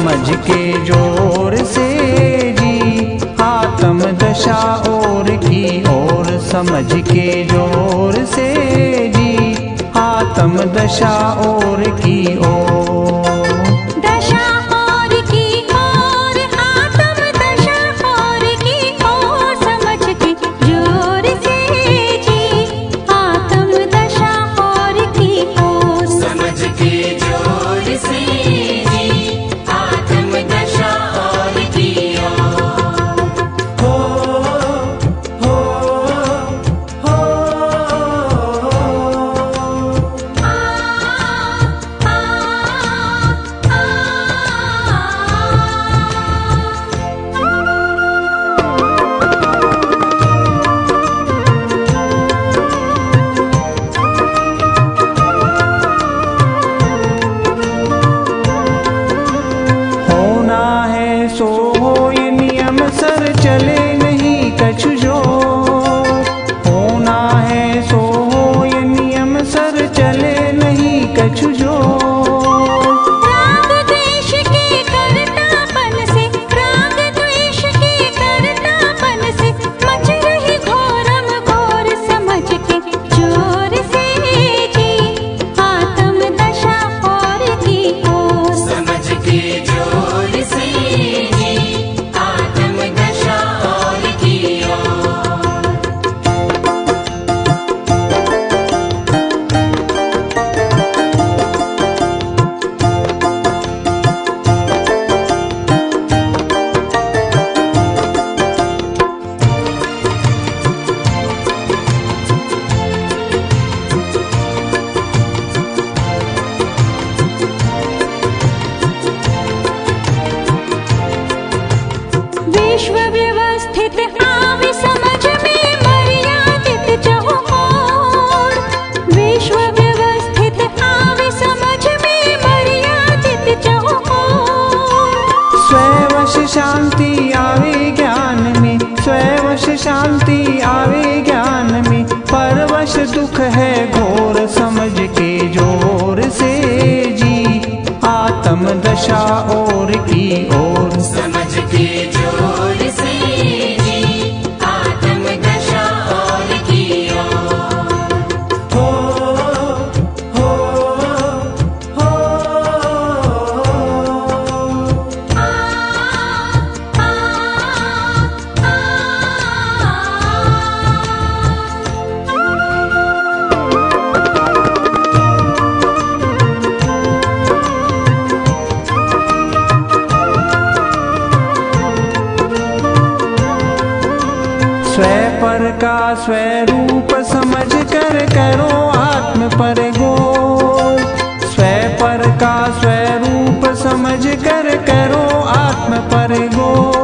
समझ के जोर से जी, आत्म दशा और की ओर समझ के जोर से जी, आत्म दशा और की ओर। सो हो ये नियम सर चले नहीं कछु जो, होना है सो हो ये नियम सर चले नहीं कछु जो। राग द्वेष के करतापन से, राग द्वेष के करतापन से मच रही घोरम घोर समझ के जोर से जी, आत्म दशा और की ओर। समझ के जोर से विश्व व्यवस्थित आवे समझ में मर्यादित चहुओर, विश्व व्यवस्थित आवे समझ में मर्यादित चहुओर। स्ववश शांति आवे ज्ञान में, स्ववश शांति आवे ज्ञान में, परवश दुख है घोर समझ के जोर से जी, आत्म दशा और की ओर। समझ के जोर से जी, आत्म दशा और की ओर। हो हो हो आ आ स्व पर का स्वरूप समझ कर करो आत्म पर गोर, स्व पर का स्वरूप समझ कर करो आत्म पर गोर।